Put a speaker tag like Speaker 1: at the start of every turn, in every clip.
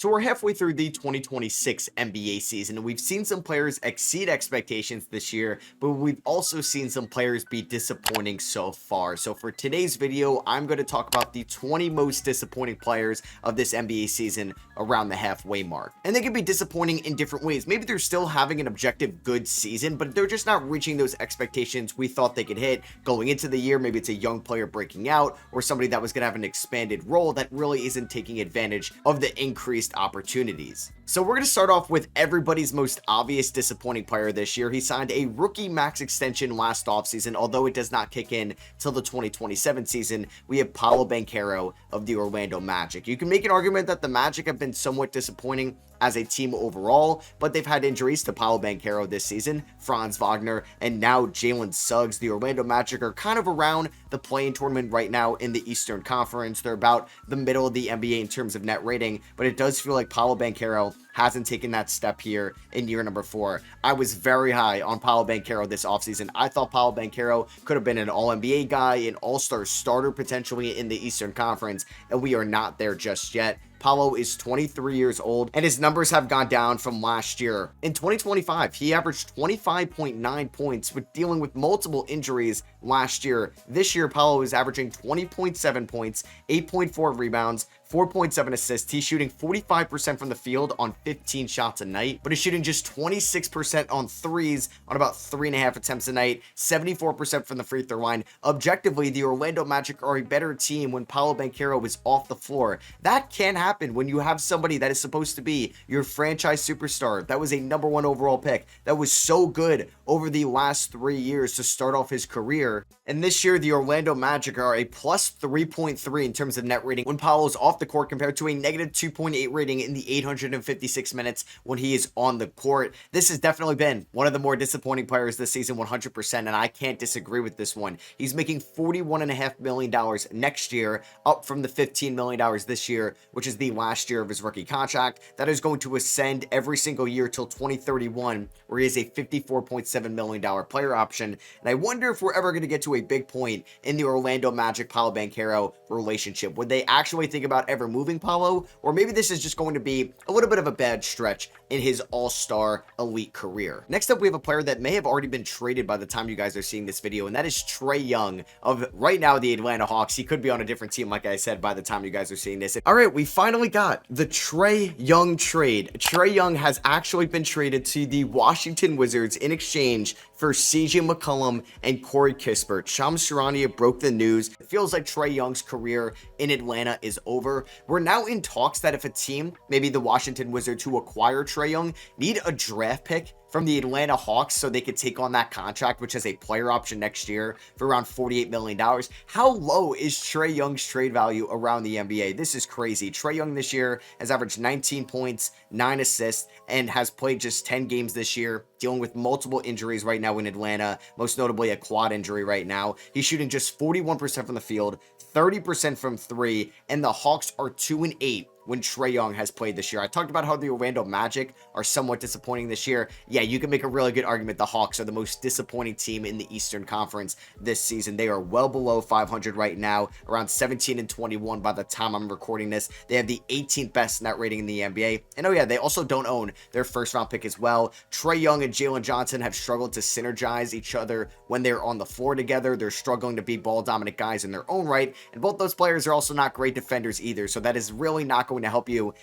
Speaker 1: So we're halfway through the 2026 NBA season, and we've seen some players exceed expectations this year, but we've also seen some players be disappointing so far. So for today's video, I'm going to talk about the 20 most disappointing players of this NBA season around the halfway mark. And they can be disappointing in different ways. Maybe they're still having an objective good season, but they're just not reaching those expectations we thought they could hit going into the year. Maybe it's a young player breaking out, or somebody that was going to have an expanded role that really isn't taking advantage of the increased opportunities. So we're going to start off with everybody's most obvious disappointing player this year. He signed a rookie max extension last offseason, although it does not kick in till the 2027 season. We have Paolo Banchero of the Orlando Magic. You can make an argument that the Magic have been somewhat disappointing as a team overall, but they've had injuries to Paolo Banchero this season, Franz Wagner, and now Jalen Suggs. The Orlando Magic are kind of around the play-in tournament right now in the Eastern Conference. They're about the middle of the NBA in terms of net rating, but it does feel like Paolo Banchero hasn't taken that step here in year number 4. I was very high on Paolo Banchero this offseason. I thought Paolo Banchero could have been an All-NBA guy, an All-Star starter potentially in the Eastern Conference, and we are not there just yet. Paolo is 23 years old, and his numbers have gone down from last year. In 2025, he averaged 25.9 points, but dealing with multiple injuries last year. This year, Paolo is averaging 20.7 points, 8.4 rebounds, 4.7 assists. He's shooting 45% from the field on 15 shots a night, but he's shooting just 26% on threes on about 3.5 attempts a night, 74% from the free throw line. Objectively, the Orlando Magic are a better team when Paolo Banchero is off the floor. That can happen when you have somebody that is supposed to be your franchise superstar. That was a #1 overall pick. That was so good over the last 3 years to start off his career. And this year, the Orlando Magic are a plus 3.3 in terms of net rating when Paolo's off the court compared to a negative 2.8 rating in the 856 minutes when he is on the court. This has definitely been one of the more disappointing players this season, 100%, and I can't disagree with this one. He's making $41.5 million next year, up from the $15 million this year, which is the last year of his rookie contract. That is going to ascend every single year till 2031, where he has a $54.7 million player option. And I wonder if we're ever going to get to a big point in the Orlando Magic Paolo Banchero relationship. Would they actually think about ever moving Paolo, or maybe this is just going to be a little bit of a bad stretch in his all-star elite career? Next up, we have a player that may have already been traded by the time you guys are seeing this video, and that is Trae Young of right now the Atlanta Hawks. He could be on a different team, like I said, by the time you guys are seeing this. All right, we finally got the Trae Young trade. Trae Young has actually been traded to the Washington Wizards in exchange for CJ McCollum and Corey Kispert. Shams Charania broke the news. It feels like Trae Young's career in Atlanta is over. We're now in talks that if a team, maybe the Washington Wizards who acquire Trae Young, need a draft pick from the Atlanta Hawks so they could take on that contract, which has a player option next year for around $48 million. How low is Trae Young's trade value around the NBA? This is crazy. Trae Young this year has averaged 19 points, 9 assists, and has played just 10 games this year, dealing with multiple injuries right now in Atlanta, most notably a quad injury right now. He's shooting just 41% from the field, 30% from 3, and the Hawks are 2-8 when Trae Young has played this year. I talked about how the Orlando Magic are somewhat disappointing this year. Yeah, you can make a really good argument the Hawks are the most disappointing team in the Eastern Conference this season. They are well below 500 right now, around 17-21 by the time I'm recording this. They have the 18th best net rating in the NBA. And oh yeah, they also don't own their first round pick as well. Trae Young and Jalen Johnson have struggled to synergize each other when they're on the floor together. They're struggling to be ball dominant guys in their own right. And both those players are also not great defenders either. So that is really not going to help you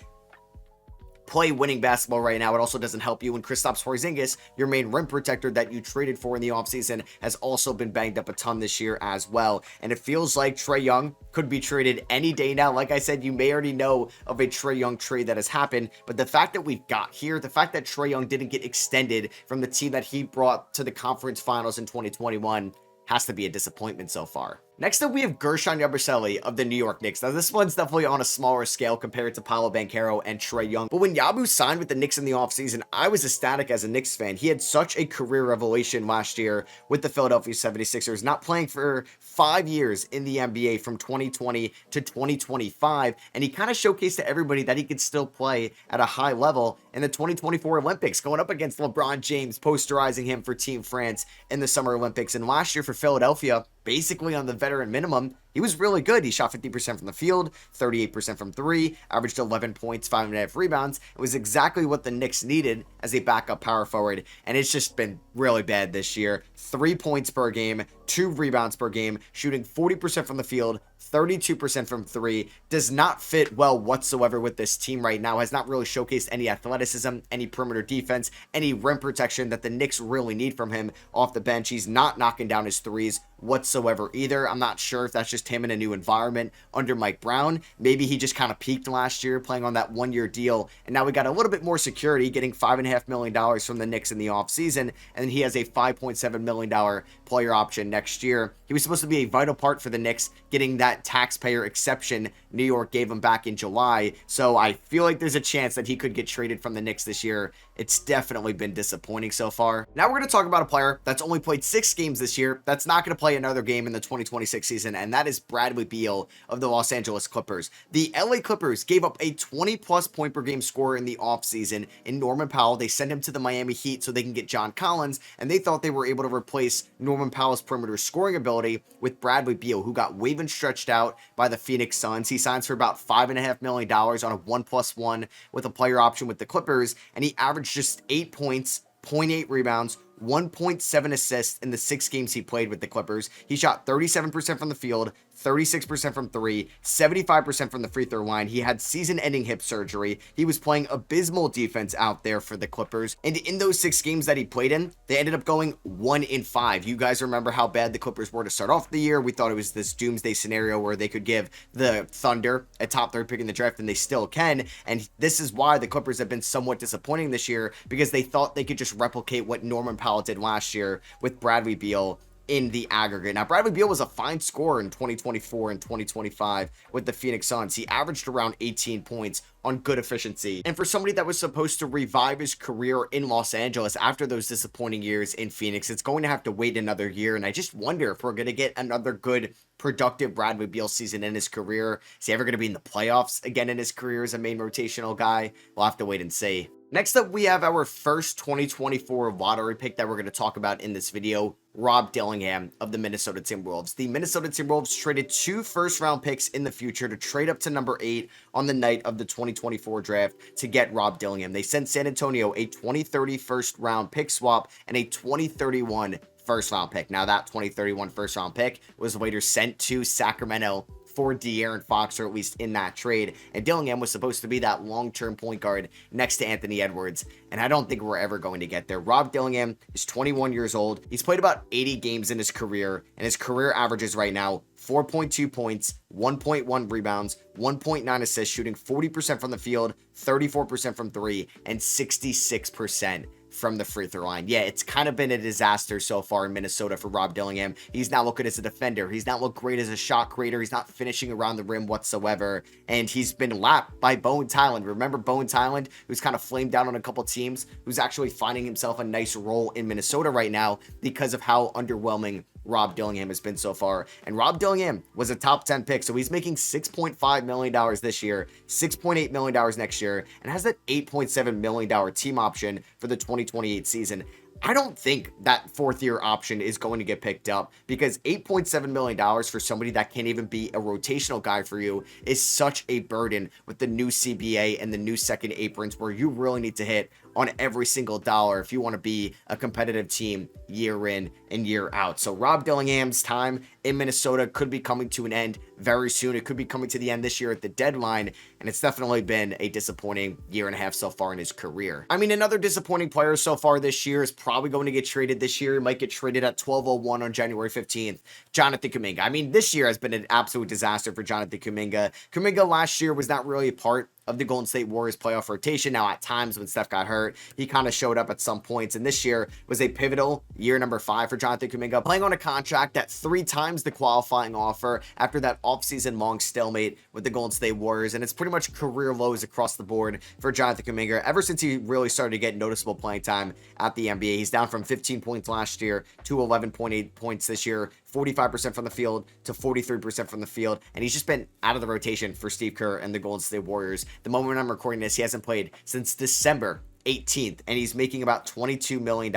Speaker 1: play winning basketball right now. It also doesn't help you when Kristaps Porzingis, your main rim protector that you traded for in the offseason, has also been banged up a ton this year as well. And it feels like Trae Young could be traded any day now. Like I said, you may already know of a Trae Young trade that has happened, but the fact that we've got here, the fact that Trae Young didn't get extended from the team that he brought to the conference finals in 2021 has to be a disappointment so far. Next up, we have Guerschon Yabusele of the New York Knicks. Now, this one's definitely on a smaller scale compared to Paolo Banchero and Trae Young. But when Yabu signed with the Knicks in the offseason, I was ecstatic as a Knicks fan. He had such a career revelation last year with the Philadelphia 76ers, not playing for 5 years in the NBA from 2020 to 2025. And he kind of showcased to everybody that he could still play at a high level in the 2024 Olympics, going up against LeBron James, posterizing him for Team France in the Summer Olympics. And last year for Philadelphia, basically on the veteran minimum, he was really good. He shot 50% from the field, 38% from three, averaged 11 points, 5.5 rebounds. It was exactly what the Knicks needed as a backup power forward, and it's just been really bad this year. 3 points per game, 2 rebounds per game, shooting 40% from the field, 32% from three, does not fit well whatsoever with this team right now, has not really showcased any athleticism, any perimeter defense, any rim protection that the Knicks really need from him off the bench. He's not knocking down his threes whatsoever either. I'm not sure if that's just him in a new environment under Mike Brown. Maybe he just kind of peaked last year playing on that 1-year deal, and now we got a little bit more security, getting $5.5 million from the Knicks in the offseason, and then he has a $5.7 million player option next year. He was supposed to be a vital part for the Knicks, getting that taxpayer exception New York gave him back in July, so I feel like there's a chance that he could get traded from the Knicks this year. It's definitely been disappointing so far. Now we're going to talk about a player that's only played 6 games this year, that's not going to play another game in the 2026 season, and that is Bradley Beal of the Los Angeles Clippers. The LA Clippers gave up a 20-plus point per game scorer in the offseason in Norman Powell. They sent him to the Miami Heat so they can get John Collins, and they thought they were able to replace Norman Powell's perimeter scoring ability with Bradley Beal, who got waived and stretched out by the Phoenix Suns. He signs for about $5.5 million on a 1+1 with a player option with the Clippers, and he averaged just 8 points, 0.8 rebounds, 1.7 assists in the 6 games he played with the Clippers. He shot 37% from the field, 36% from three, 75% from the free throw line. He had season-ending hip surgery. He was playing abysmal defense out there for the Clippers. And in those 6 games that he played in, they ended up going 1-5. You guys remember how bad the Clippers were to start off the year. We thought it was this doomsday scenario where they could give the Thunder a top 3 pick in the draft, and they still can. And this is why the Clippers have been somewhat disappointing this year, because they thought they could just replicate what Norman Powell did last year with Bradley Beal in the aggregate. Now, Bradley Beal was a fine scorer in 2024 and 2025 with the Phoenix Suns. He averaged around 18 points on good efficiency. And for somebody that was supposed to revive his career in Los Angeles after those disappointing years in Phoenix, it's going to have to wait another year. And I just wonder if we're going to get another good, productive Bradley Beal season in his career. Is he ever going to be in the playoffs again in his career as a main rotational guy? We'll have to wait and see. Next up, we have our first 2024 lottery pick that we're going to talk about in this video, Rob Dillingham of the Minnesota Timberwolves. The Minnesota Timberwolves traded 2 first-round picks in the future to trade up to number 8 on the night of the 2024 draft to get Rob Dillingham. They sent San Antonio a 2030 first-round pick swap and a 2031 first-round pick. Now, that 2031 first-round pick was later sent to Sacramento for De'Aaron Fox, or at least in that trade. And Dillingham was supposed to be that long-term point guard next to Anthony Edwards, and I don't think we're ever going to get there. Rob Dillingham is 21 years old. He's played about 80 games in his career, and his career averages right now 4.2 points, 1.1 rebounds, 1.9 assists, shooting 40% from the field, 34% from three, and 66% from the free throw line. Yeah, it's kind of been a disaster so far in Minnesota for Rob Dillingham. He's not looking as a defender. He's not looked great as a shot creator. He's not finishing around the rim whatsoever. And he's been lapped by Bones Hyland. Remember Bones Hyland, who's kind of flamed down on a couple teams, who's actually finding himself a nice role in Minnesota right now because of how underwhelming Rob Dillingham has been so far. And Rob Dillingham was a top 10 pick, so he's making $6.5 million this year, $6.8 million next year, and has that $8.7 million team option for the 2028 season. I don't think that 4th-year option is going to get picked up, because $8.7 million for somebody that can't even be a rotational guy for you is such a burden with the new CBA and the new second aprons, where you really need to hit on every single dollar if you want to be a competitive team year in and year out. So Rob Dillingham's time in Minnesota could be coming to an end very soon. It could be coming to the end this year at the deadline, and it's definitely been a disappointing year and a half so far in his career. I mean, another disappointing player so far this year is probably going to get traded this year. He might get traded at 12:01 on January 15th. Jonathan Kuminga. I mean, this year has been an absolute disaster for Jonathan Kuminga. Kuminga last year was not really a part of the Golden State Warriors playoff rotation. Now, at times when Steph got hurt, he kind of showed up at some points, and this year was a pivotal year number 5 for Jonathan Kuminga, playing on a contract at 3 times the qualifying offer after that offseason long stalemate with the Golden State Warriors, and it's pretty much career lows across the board for Jonathan Kuminga ever since he really started to get noticeable playing time at the NBA. He's down from 15 points last year to 11.8 points this year, 45% from the field to 43% from the field, and he's just been out of the rotation for Steve Kerr and the Golden State Warriors. The moment I'm recording this, he hasn't played since December 18th, and he's making about $22 million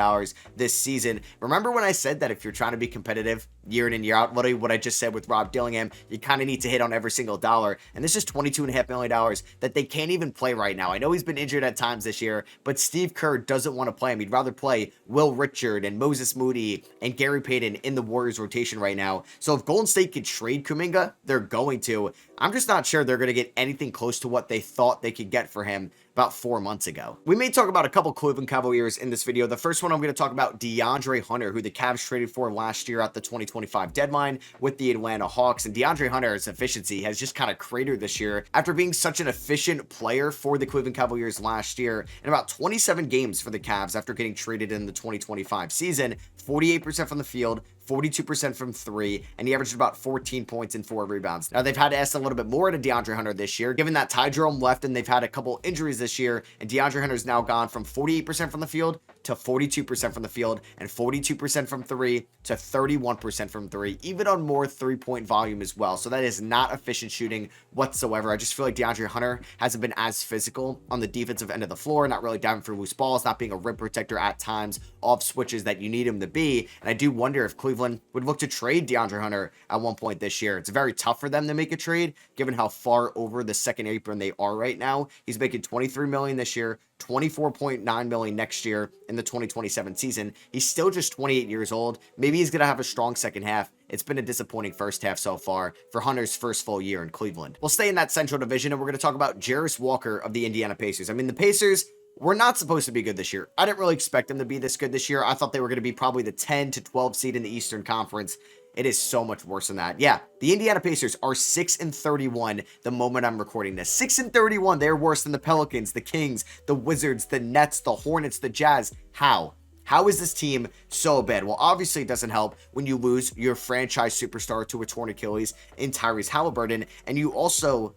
Speaker 1: this season. Remember when I said that if you're trying to be competitive, year in and year out. Literally what I just said with Rob Dillingham, you kind of need to hit on every single dollar. And this is $22.5 million that they can't even play right now. I know he's been injured at times this year, but Steve Kerr doesn't want to play him. He'd rather play Will Richard and Moses Moody and Gary Payton in the Warriors rotation right now. So if Golden State could trade Kuminga, they're going to. I'm just not sure they're going to get anything close to what they thought they could get for him about 4 months ago. We may talk about a couple Cleveland Cavaliers in this video. The first one I'm going to talk about DeAndre Hunter, who the Cavs traded for last year at the 2025 deadline with the Atlanta Hawks. And DeAndre Hunter's efficiency has just kind of cratered this year after being such an efficient player for the Cleveland Cavaliers last year. In about 27 games for the Cavs after getting traded in the 2025 season, 48% from the field, 42% from three, and he averaged about 14 points and 4 rebounds. Now, they've had to ask a little bit more to DeAndre Hunter this year, given that Ty Jerome left and they've had a couple injuries this year, and DeAndre Hunter's now gone from 48% from the field to 42% from the field, and 42% from three to 31% from three, even on more three-point volume as well. So that is not efficient shooting whatsoever. I just feel like DeAndre Hunter hasn't been as physical on the defensive end of the floor, not really diving for loose balls, not being a rim protector at times, off switches that you need him to be. And I do wonder if Cleveland would look to trade DeAndre Hunter at one point this year. It's very tough for them to make a trade, given how far over the second apron they are right now. He's making $23 million this year, $24.9 million next year in the 2027 season. He's still just 28 years old. Maybe he's going to have a strong second half. It's been a disappointing first half so far for Hunter's first full year in Cleveland. We'll stay in that Central Division, and we're going to talk about Jarris Walker of the Indiana Pacers. I mean, the Pacers were not supposed to be good this year. I didn't really expect them to be this good this year. I thought they were going to be probably the 10 to 12 seed in the Eastern Conference. It is so much worse than that. Yeah, the Indiana Pacers are 6-31 the moment I'm recording this. 6-31. They're worse than the Pelicans, the Kings, the Wizards, the Nets, the Hornets, the Jazz. How? How is this team so bad? Well, obviously it doesn't help when you lose your franchise superstar to a torn Achilles in Tyrese Halliburton, and you also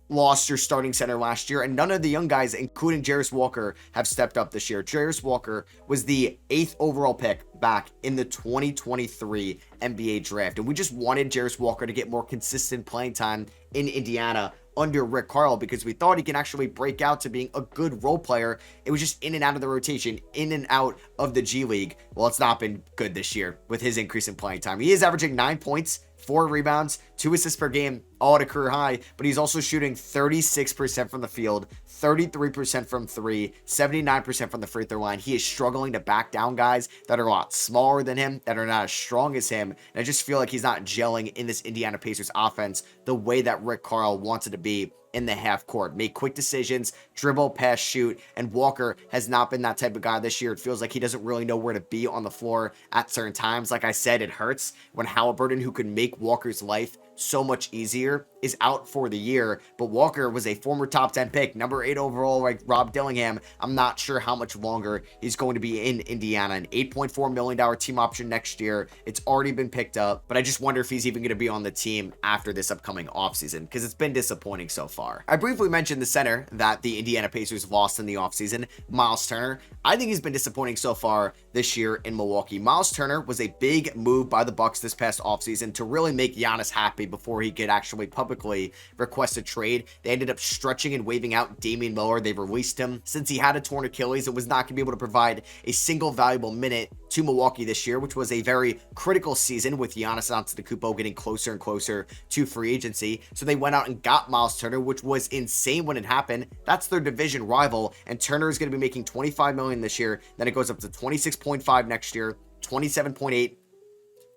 Speaker 1: lost your starting center last year, and none of the young guys, including Jarris Walker, have stepped up this year. Jarris Walker was the 8th overall pick back in the 2023 NBA draft, and we just wanted Jarris Walker to get more consistent playing time in Indiana under Rick Carlisle because we thought he can actually break out to being a good role player. It was just in and out of the rotation, in and out of the G League. Well, it's not been good this year with his increase in playing time. He is averaging 9 points, 4 rebounds, 2 assists per game, all at a career high, but he's also shooting 36% from the field, 33% from three, 79% from the free throw line. He is struggling to back down guys that are a lot smaller than him, that are not as strong as him, and I just feel like he's not gelling in this Indiana Pacers offense the way that Rick Carlisle wants it to be in the half court. Make quick decisions, dribble, pass, shoot, and Walker has not been that type of guy this year. It feels like he doesn't really know where to be on the floor at certain times. Like I said, it hurts when Halliburton, who could make Walker's life so much easier, is out for the year. But Walker was a former top 10 pick, number 8 overall, like Rob Dillingham. I'm not sure how much longer he's going to be in Indiana. An $8.4 million team option next year. It's already been picked up, but I just wonder if he's even going to be on the team after this upcoming offseason, because it's been disappointing so far. I briefly mentioned the center that the Indiana Pacers lost in the offseason, Miles Turner. I think he's been disappointing so far this year in Milwaukee. Miles Turner was a big move by the Bucks this past offseason to really make Giannis happy before he could actually publicly request a trade. They ended up stretching and waving out Damian Lillard. They released him since he had a torn Achilles and was not going to be able to provide a single valuable minute to Milwaukee this year, which was a very critical season with Giannis Antetokounmpo getting closer and closer to free agency. So they went out and got Miles Turner, which was insane when it happened. That's their division rival, and Turner is going to be making $25 million this year. Then it goes up to $26.5 next year, $27.8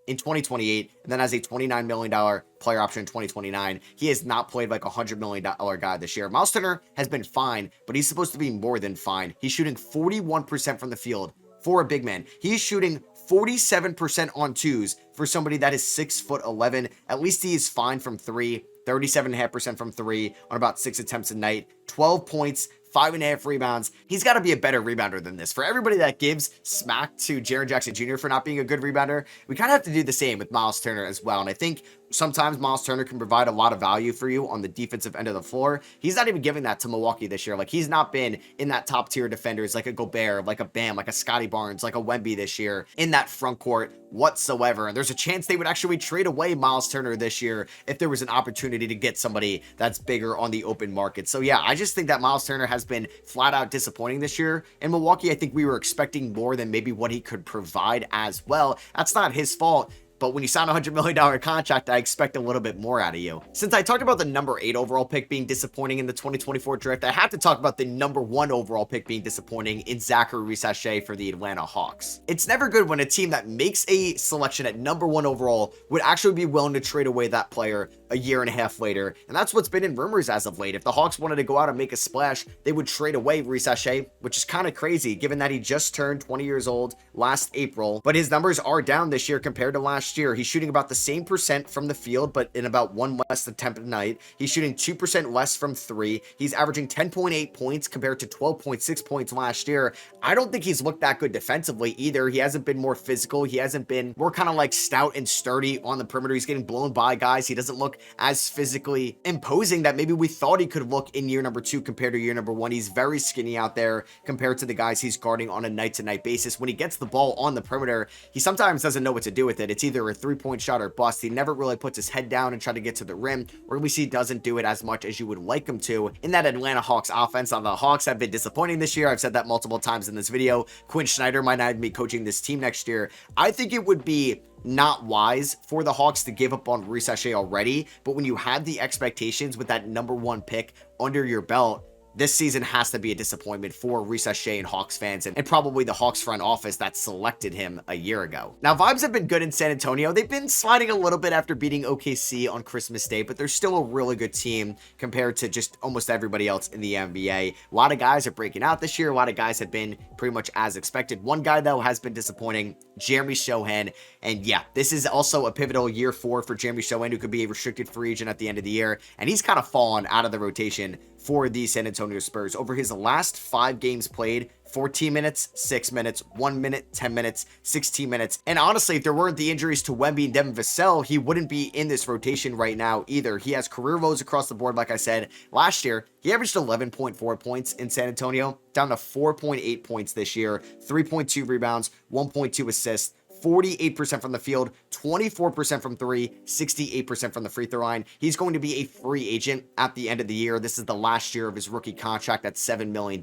Speaker 1: in 2028, and then has a $29 million player option in 2029. He has not played like a $100 million guy this year. Miles Turner has been fine, but he's supposed to be more than fine. He's shooting 41% from the field for a big man. He's shooting 47% on twos for somebody that is 6'11". At least he is fine from three, 37.5% from three on about 6 attempts a night, 12 points, 5.5 rebounds. He's got to be a better rebounder than this. For everybody that gives smack to Jaren Jackson Jr. for not being a good rebounder, we kind of have to do the same with Miles Turner as well. And I think sometimes Miles Turner can provide a lot of value for you on the defensive end of the floor. He's not even giving that to Milwaukee this year. Like, he's not been in that top tier defenders like a Gobert, like a Bam, like a Scotty Barnes, like a Wemby this year in that front court whatsoever. And there's a chance they would actually trade away Miles Turner this year if there was an opportunity to get somebody that's bigger on the open market. So yeah, I just think that Miles Turner has been flat out disappointing this year. In Milwaukee, I think we were expecting more than maybe what he could provide as well. That's not his fault. but when you sign a $100 million contract, I expect a little bit more out of you. Since I talked about the number 8 overall pick being disappointing in the 2024 draft, I have to talk about the number 1 overall pick being disappointing in Zaccharie Risacher for the Atlanta Hawks. It's never good when a team that makes a selection at number 1 overall would actually be willing to trade away that player a year and a half later, and that's what's been in rumors as of late. If the Hawks wanted to go out and make a splash, they would trade away Risacher, which is kind of crazy given that he just turned 20 years old last April, but his numbers are down this year compared to last year. He's shooting about the same percent from the field, but in about 1 less attempt a night. He's shooting 2% less from 3. He's averaging 10.8 points compared to 12.6 points last year. I don't think he's looked that good defensively either. He hasn't been more physical. He hasn't been more kind of like stout and sturdy on the perimeter. He's getting blown by guys. He doesn't look as physically imposing that maybe we thought he could look in year number 2 compared to year number 1. He's very skinny out there compared to the guys he's guarding on a night-to-night basis. When he gets the ball on the perimeter, he sometimes doesn't know what to do with it. It's either a 3-point shot or bust. He never really puts his head down and try to get to the rim, or at least he doesn't do it as much as you would like him to in that Atlanta Hawks offense. Now, the Hawks have been disappointing this year. I've said that multiple times in this video. Quinn Snyder might not be coaching this team next year. I think it would be not wise for the Hawks to give up on Risacher already, but when you have the expectations with that number 1 pick under your belt, this season has to be a disappointment for Risacher and Hawks fans, and probably the Hawks front office that selected him a year ago. Now, vibes have been good in San Antonio. They've been sliding a little bit after beating OKC on Christmas Day, but they're still a really good team compared to just almost everybody else in the NBA. A lot of guys are breaking out this year. A lot of guys have been pretty much as expected. One guy, though, has been disappointing, Jeremy Sochan. And yeah, this is also a pivotal year 4 for Jeremy Sochan, who could be a restricted free agent at the end of the year, and he's kind of fallen out of the rotation for the San Antonio Spurs. Over his last 5 games played, 14 minutes, 6 minutes, 1 minute, 10 minutes, 16 minutes. And honestly, if there weren't the injuries to Wemby and Devin Vassell, he wouldn't be in this rotation right now either. He has career lows across the board. Like I said, last year, he averaged 11.4 points in San Antonio, down to 4.8 points this year, 3.2 rebounds, 1.2 assists, 48% from the field, 24% from 3, 68% from the free throw line. He's going to be a free agent at the end of the year. This is the last year of his rookie contract at $7 million.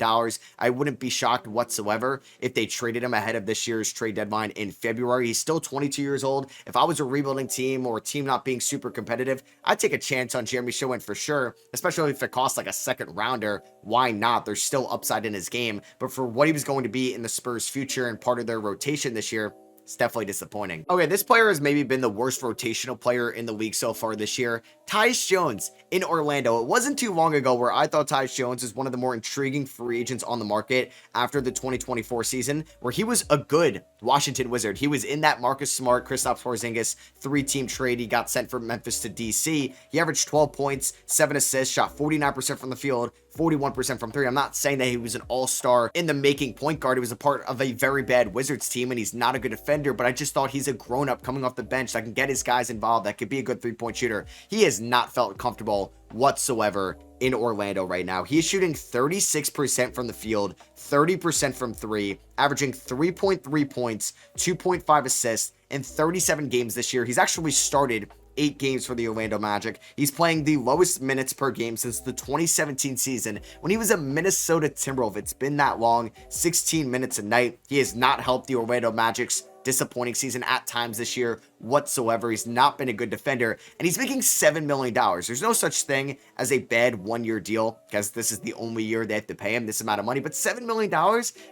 Speaker 1: I wouldn't be shocked whatsoever if they traded him ahead of this year's trade deadline in February. He's still 22 years old. If I was a rebuilding team or a team not being super competitive, I'd take a chance on Jeremy Sochan for sure, especially if it costs like a second rounder. Why not? There's still upside in his game, but for what he was going to be in the Spurs' future and part of their rotation this year, it's definitely disappointing. Okay, this player has maybe been the worst rotational player in the league so far this year. Tyus Jones in Orlando. It wasn't too long ago where I thought Tyus Jones is one of the more intriguing free agents on the market after the 2024 season, where he was a good Washington Wizard. He was in that Marcus Smart, Kristaps Porzingis 3-team trade. He got sent from Memphis to DC. He averaged 12 points, 7 assists, shot 49% from the field, 41% from 3. I'm not saying that he was an all-star in the making point guard. He was a part of a very bad Wizards team, and he's not a good defender, but I just thought he's a grown-up coming off the bench that can get his guys involved, that could be a good 3-point shooter. He has not felt comfortable whatsoever in Orlando right now. He is shooting 36% from the field, 30% from 3, averaging 3.3 points, 2.5 assists in 37 games this year. He's actually started 8 games for the Orlando Magic. He's playing the lowest minutes per game since the 2017 season when he was a Minnesota Timberwolf. It's been that long, 16 minutes a night. He has not helped the Orlando Magic's disappointing season at times this year whatsoever. He's not been a good defender, and he's making $7 million. There's no such thing as a bad one-year deal, because this is the only year they have to pay him this amount of money, but $7 million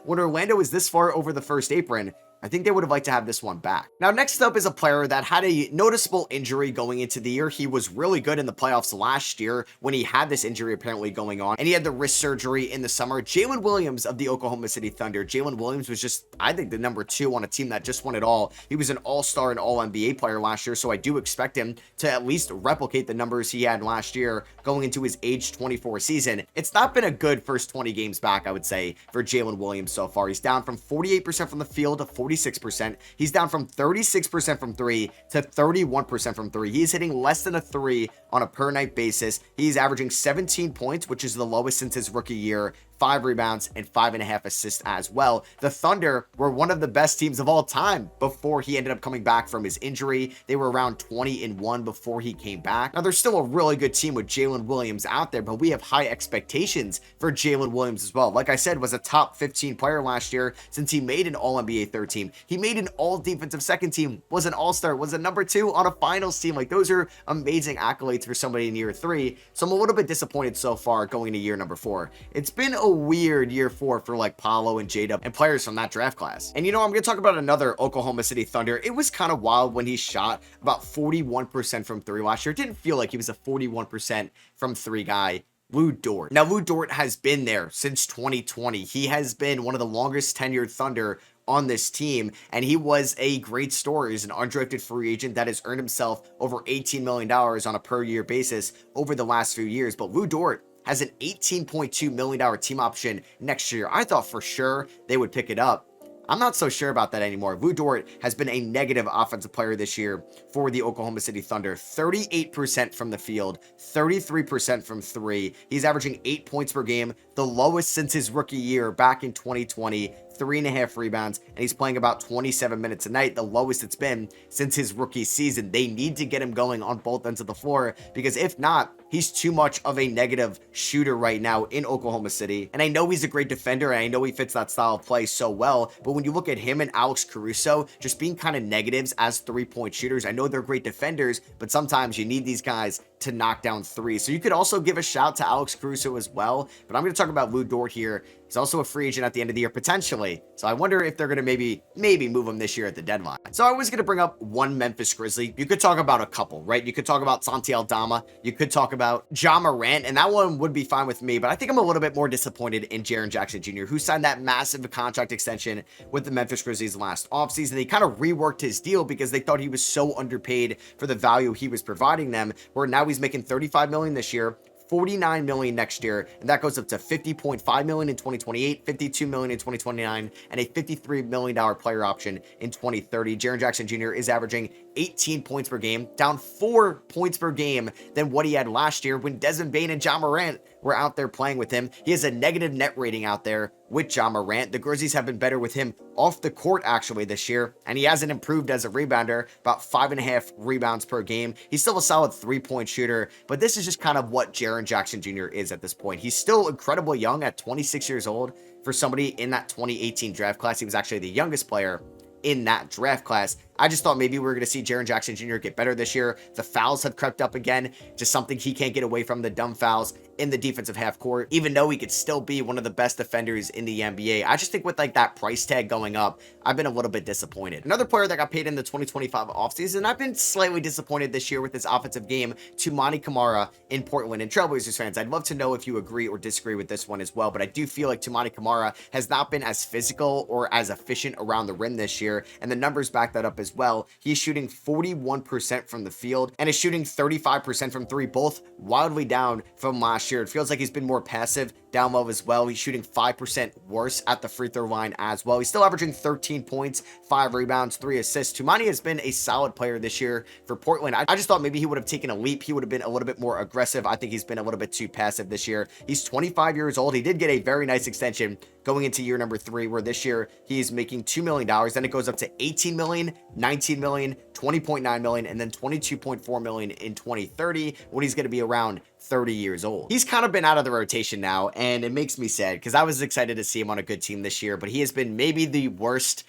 Speaker 1: when Orlando is this far over the first apron, I think they would have liked to have this one back. Now, next up is a player that had a noticeable injury going into the year. He was really good in the playoffs last year when he had this injury apparently going on, and he had the wrist surgery in the summer. Jalen Williams of the Oklahoma City Thunder. Jalen Williams was just, I think, the number 2 on a team that just won it all. He was an all-star and all-NBA player last year, so I do expect him to at least replicate the numbers he had last year going into his age 24 season. It's not been a good first 20 games back, I would say, for Jalen Williams so far. He's down from 48% from the field to 46%. He's down from 36% from 3 to 31% from 3. He's hitting less than a 3 on a per night basis. He's averaging 17 points, which is the lowest since his rookie year, 5 rebounds, and 5.5 assists as well. The Thunder were one of the best teams of all time before he ended up coming back from his injury. They were around 20-1 before he came back. Now, they're still a really good team with Jalen Williams out there, but we have high expectations for Jalen Williams as well. Like I said, was a top 15 player last year since he made an All-NBA third team. He made an All-Defensive second team, was an All-Star, was a number 2 on a finals team. Like, those are amazing accolades for somebody in year 3. So I'm a little bit disappointed so far going into year number 4. It's been a weird year 4 for like Paolo and J-Dub and players from that draft class. And you know, I'm going to talk about another Oklahoma City Thunder. It was kind of wild when he shot about 41% from 3 last year. It didn't feel like he was a 41% from 3 guy. Lu Dort. Now, Lu Dort has been there since 2020. He has been one of the longest tenured Thunder on this team, and he was a great story. He's an undrafted free agent that has earned himself over $18 million on a per year basis over the last few years. But Lu Dort has an $18.2 million team option next year. I thought for sure they would pick it up. I'm not so sure about that anymore. Lu Dort has been a negative offensive player this year for the Oklahoma City Thunder. 38% from the field, 33% from 3. He's averaging 8 points per game, the lowest since his rookie year back in 2020. 3.5 rebounds, and he's playing about 27 minutes a night, the lowest it's been since his rookie season. They need to get him going on both ends of the floor, because if not, he's too much of a negative shooter right now in Oklahoma City. And I know he's a great defender, and I know he fits that style of play so well, but when you look at him and Alex Caruso just being kind of negatives as 3-point shooters, I know they're great defenders, but sometimes you need these guys to knock down 3. So you could also give a shout to Alex Caruso as well, but I'm going to talk about Lu Dort here. He's also a free agent at the end of the year, potentially. So I wonder if they're going to maybe move him this year at the deadline. So I was going to bring up one Memphis Grizzly. You could talk about a couple, right? You could talk about Santi Aldama. You could talk about Ja Morant, and that one would be fine with me. But I think I'm a little bit more disappointed in Jaren Jackson Jr., who signed that massive contract extension with the Memphis Grizzlies last offseason. They kind of reworked his deal because they thought he was so underpaid for the value he was providing them, where now he's making $35 million this year, $49 million next year, and that goes up to $50.5 million in 2028, $52 million in 2029, and a $53 million player option in 2030. Jaren Jackson Jr. is averaging 18 points per game, down 4 points per game than what he had last year when Desmond Bane and Ja Morant were out there playing with him. He has a negative net rating out there with Ja Morant. The Grizzlies have been better with him off the court actually this year, and he hasn't improved as a rebounder, about 5.5 rebounds per game. He's still a solid 3-point shooter, but this is just kind of what Jaren Jackson Jr. is at this point. He's still incredibly young at 26 years old for somebody in that 2018 draft class. He was actually the youngest player in that draft class. I just thought maybe we were going to see Jaren Jackson Jr. get better this year. The fouls have crept up again, just something he can't get away from, the dumb fouls in the defensive half court, even though he could still be one of the best defenders in the NBA. I just think with like that price tag going up, I've been a little bit disappointed. Another player that got paid in the 2025 offseason, I've been slightly disappointed this year with his offensive game, Toumani Kamara in Portland. And Trailblazers fans, I'd love to know if you agree or disagree with this one as well, but I do feel like Toumani Kamara has not been as physical or as efficient around the rim this year, and the numbers back that up as well. He's shooting 41% from the field and is shooting 35% from 3, both wildly down from last year. It feels like he's been more passive down low as well. He's shooting 5% worse at the free throw line as well. He's still averaging 13 points, 5 rebounds, 3 assists. Toumani has been a solid player this year for Portland. I just thought maybe he would have taken a leap. He would have been a little bit more aggressive. I think he's been a little bit too passive this year. He's 25 years old. He did get a very nice extension going into year number 3, where this year he's making $2 million. Then it goes up to $18 million, $19 million, $20.9 million, and then $22.4 million in 2030 when he's going to be around 30 years old. He's kind of been out of the rotation now, and it makes me sad because I was excited to see him on a good team this year, but he has been maybe the worst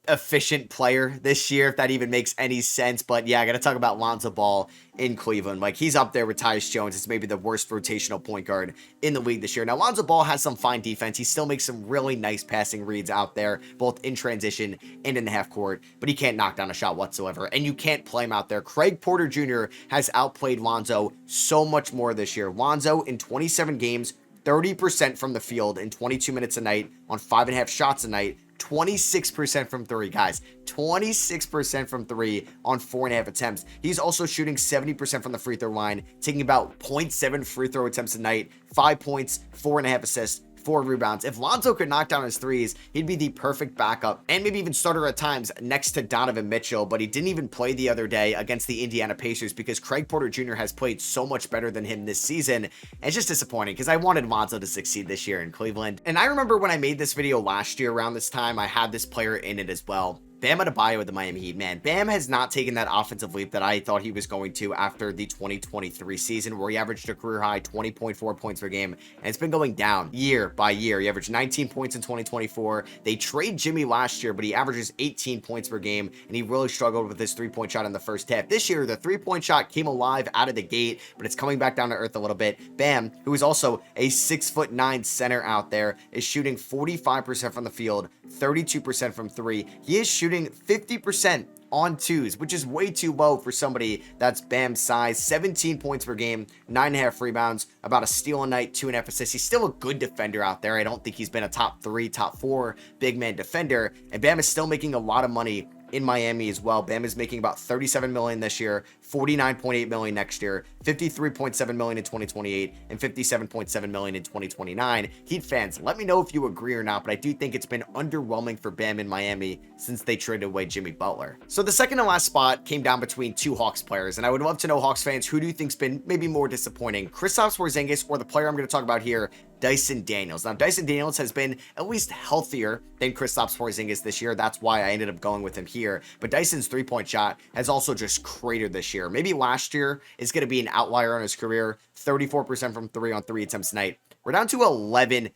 Speaker 1: efficient player this year, if that even makes any sense. But yeah, I gotta talk about Lonzo Ball in Cleveland. Like, he's up there with Tyus Jones. It's maybe the worst rotational point guard in the league this year. Now, Lonzo Ball has some fine defense. He still makes some really nice passing reads out there, both in transition and in the half court, but he can't knock down a shot whatsoever, and you can't play him out there. Craig Porter Jr. has outplayed Lonzo so much more this year. Lonzo in 27 games, 30% from the field in 22 minutes a night on 5.5 shots a night, 26% from 3, guys. 26% from 3 on 4.5 attempts. He's also shooting 70% from the free throw line, taking about 0.7 free throw attempts a night, 5 points, 4.5 assists, 4 rebounds. If Lonzo could knock down his threes, he'd be the perfect backup and maybe even starter at times next to Donovan Mitchell, but he didn't even play the other day against the Indiana Pacers because Craig Porter Jr. has played so much better than him this season. And it's just disappointing because I wanted Lonzo to succeed this year in Cleveland. And I remember when I made this video last year around this time, I had this player in it as well. Bam Adebayo with the Miami Heat. Man, Bam has not taken that offensive leap that I thought he was going to after the 2023 season, where he averaged a career high 20.4 points per game, and it's been going down year by year. He averaged 19 points in 2024. They trade Jimmy last year, but he averages 18 points per game, and he really struggled with his three-point shot in the first half. This year, the three-point shot came alive out of the gate, but it's coming back down to earth a little bit. Bam, who is also a 6'9" center out there, is shooting 45% from the field, 32% from three. He is shooting 50% on twos, which is way too low for somebody that's Bam's size. 17 points per game, 9.5 rebounds, about a steal a night, 2.5 assists. He's still a good defender out there. I don't think he's been a top 3, top 4 big man defender, and Bam is still making a lot of money in Miami as well. Bam is making about $37 million this year, $49.8 million next year, $53.7 million in 2028, and $57.7 million in 2029. Heat fans, let me know if you agree or not, but I do think it's been underwhelming for Bam in Miami since they traded away Jimmy Butler. So the second and last spot came down between 2 Hawks players, and I would love to know, Hawks fans, who do you think's been maybe more disappointing, Kristaps Porzingis or the player I'm going to talk about here, Dyson Daniels. Now, Dyson Daniels has been at least healthier than Kristaps Porzingis this year. That's why I ended up going with him here. But Dyson's three-point shot has also just cratered this year. Maybe last year is going to be an outlier on his career. 34% from 3 on 3 attempts a night. We're down to 11%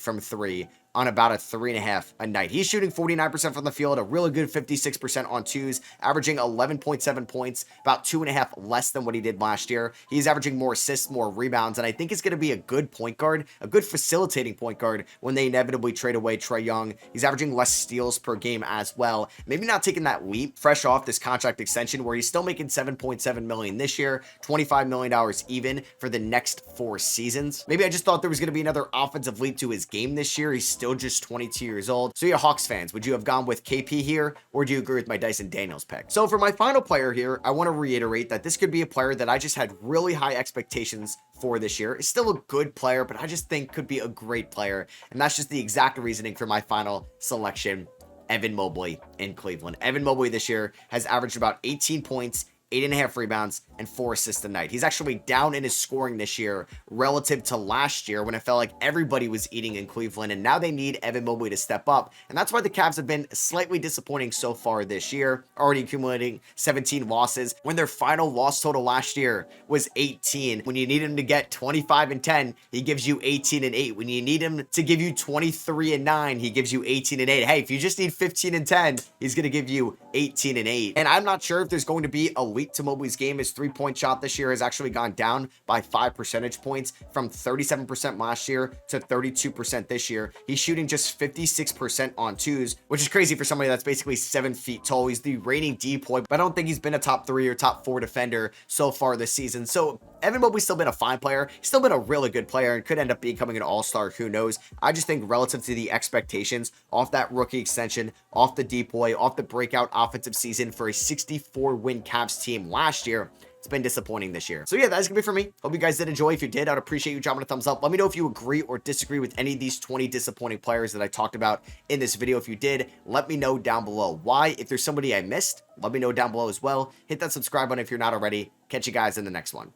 Speaker 1: from 3 on about a 3.5 a night. He's shooting 49% from the field, a really good 56% on twos, averaging 11.7 points, about 2.5 less than what he did last year. He's averaging more assists, more rebounds, and I think he's going to be a good point guard, a good facilitating point guard when they inevitably trade away Trae Young. He's averaging less steals per game as well. Maybe not taking that leap fresh off this contract extension where he's still making $7.7 million this year, $25 million even for the next 4 seasons. Maybe I just thought there was going to be another offensive leap to his game this year. He's still just 22 years old. So yeah, Hawks fans, would you have gone with KP here, or do you agree with my Dyson Daniels pick? So for my final player here, I want to reiterate that this could be a player that I just had really high expectations for this year. Is still a good player, but I just think could be a great player, and that's just the exact reasoning for my final selection, Evan Mobley in Cleveland. Evan Mobley this year has averaged about 18 points, 8.5 rebounds, and 4 assists a night. He's actually down in his scoring this year relative to last year when it felt like everybody was eating in Cleveland, and now they need Evan Mobley to step up, and that's why the Cavs have been slightly disappointing so far this year, already accumulating 17 losses when their final loss total last year was 18. When you need him to get 25 and 10, he gives you 18 and 8. When you need him to give you 23 and 9, he gives you 18 and 8. Hey, if you just need 15 and 10, he's going to give you 18 and 8. And I'm not sure if there's going to be a week to Mobley's game. His three-point shot this year has actually gone down by 5 percentage points from 37% last year to 32% this year. He's shooting just 56% on twos, which is crazy for somebody that's basically 7 feet tall. He's the reigning depoy, but I don't think he's been a top 3 or top 4 defender so far this season. So Evan Mobley's still been a fine player. He's still been a really good player and could end up becoming an all-star. Who knows? I just think relative to the expectations off that rookie extension, off the depoy, off the breakout offensive season for a 64-win Cavs team last year, it's been disappointing this year. So yeah, that's gonna be for me. Hope you guys did enjoy. If you did, I'd appreciate you dropping a thumbs up. Let me know if you agree or disagree with any of these 20 disappointing players that I talked about in this video. If you did, let me know down below. Why? If there's somebody I missed, let me know down below as well. Hit that subscribe button if you're not already. Catch you guys in the next one.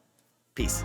Speaker 1: Peace.